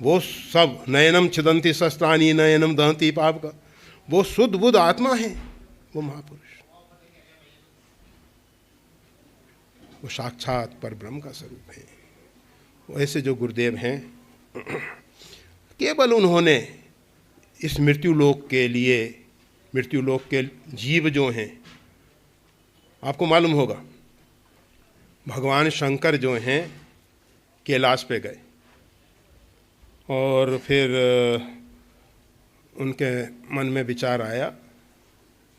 वो सब नयनम छिदंती शस्त्राणी नयनम दहंती पाप का, वो शुद्ध बुद्ध आत्मा है, वो महापुरुष, वो साक्षात पर ब्रह्म का स्वरूप है। वैसे जो गुरुदेव हैं, केवल उन्होंने इस मृत्युलोक के लिए, मृत्युलोक के जीव जो हैं, आपको मालूम होगा भगवान शंकर जो हैं कैलाश पे गए और फिर उनके मन में विचार आया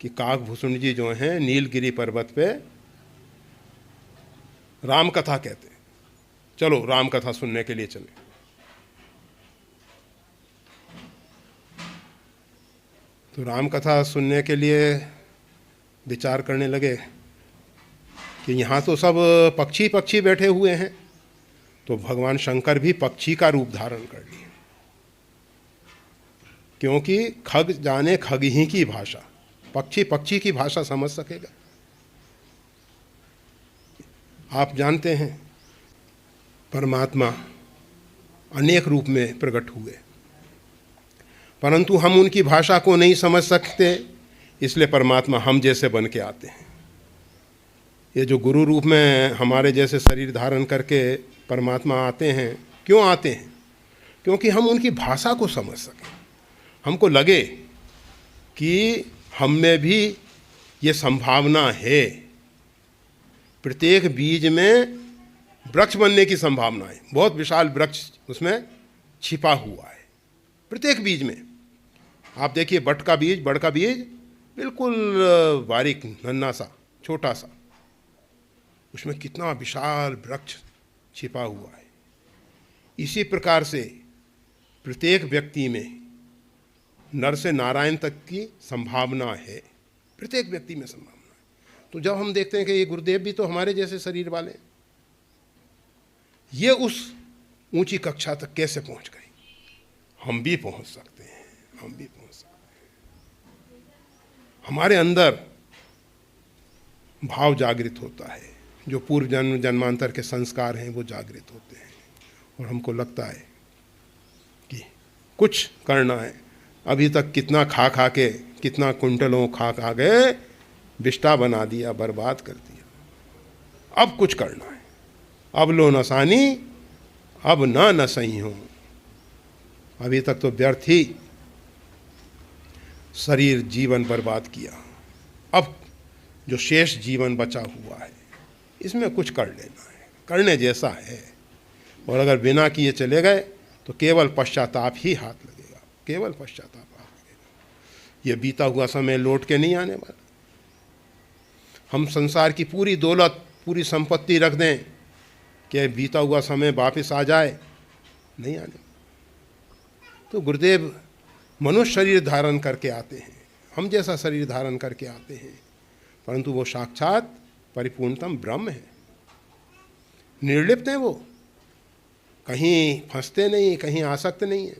कि काकभूषण जी जो हैं नीलगिरी पर्वत पे राम कथा कहते हैं, चलो राम कथा सुनने के लिए चले। तो राम कथा सुनने के लिए विचार करने लगे कि यहाँ तो सब पक्षी पक्षी बैठे हुए हैं, तो भगवान शंकर भी पक्षी का रूप धारण कर लिए, क्योंकि खग जाने खग ही की भाषा, पक्षी पक्षी की भाषा समझ सकेगा। आप जानते हैं परमात्मा अनेक रूप में प्रकट हुए, परंतु हम उनकी भाषा को नहीं समझ सकते, इसलिए परमात्मा हम जैसे बन के आते हैं। ये जो गुरु रूप में हमारे जैसे शरीर धारण करके परमात्मा आते हैं, क्यों आते हैं? क्योंकि हम उनकी भाषा को समझ सकें, हमको लगे कि हम में भी ये संभावना है, प्रत्येक बीज में वृक्ष बनने की संभावना है, बहुत विशाल वृक्ष उसमें छिपा हुआ है प्रत्येक बीज में। आप देखिए बट का बीज, बड़ का बीज बिल्कुल बारीक नन्हा सा छोटा सा, उसमें कितना विशाल वृक्ष छिपा हुआ है। इसी प्रकार से प्रत्येक व्यक्ति में नर से नारायण तक की संभावना है, प्रत्येक व्यक्ति में संभावना है। तो जब हम देखते हैं कि ये गुरुदेव भी तो हमारे जैसे शरीर वाले हैं, ये उस ऊंची कक्षा तक कैसे पहुंच गए, हम भी पहुंच सकते हैं, हम भी पहुंच सकते हैं। हमारे अंदर भाव जागृत होता है, जो पूर्व जन्म जन्मांतर के संस्कार हैं वो जागृत होते हैं, और हमको लगता है कि कुछ करना है। अभी तक कितना खा खा के, कितना कुंटलों खा खा गए, बिष्टा बना दिया, बर्बाद कर दिया। अब कुछ करना है, अब लो नसानी अब ना नसही हो। अभी तक तो व्यर्थ ही शरीर जीवन बर्बाद किया, अब जो शेष जीवन बचा हुआ है इसमें कुछ कर लेना है, करने जैसा है। और अगर बिना किए चले गए तो केवल पश्चाताप ही हाथ लगेगा, केवल पश्चाताप हाथ लगेगा। ये बीता हुआ समय लौट के नहीं आने वाला। हम संसार की पूरी दौलत, पूरी संपत्ति रख दें कि बीता हुआ समय वापस आ जाए, नहीं आने। तो गुरुदेव मनुष्य शरीर धारण करके आते हैं, हम जैसा शरीर धारण करके आते हैं, परंतु वो साक्षात परिपूर्णतम ब्रह्म है, निर्लिप्त हैं, वो कहीं फंसते नहीं, कहीं आसक्त नहीं है।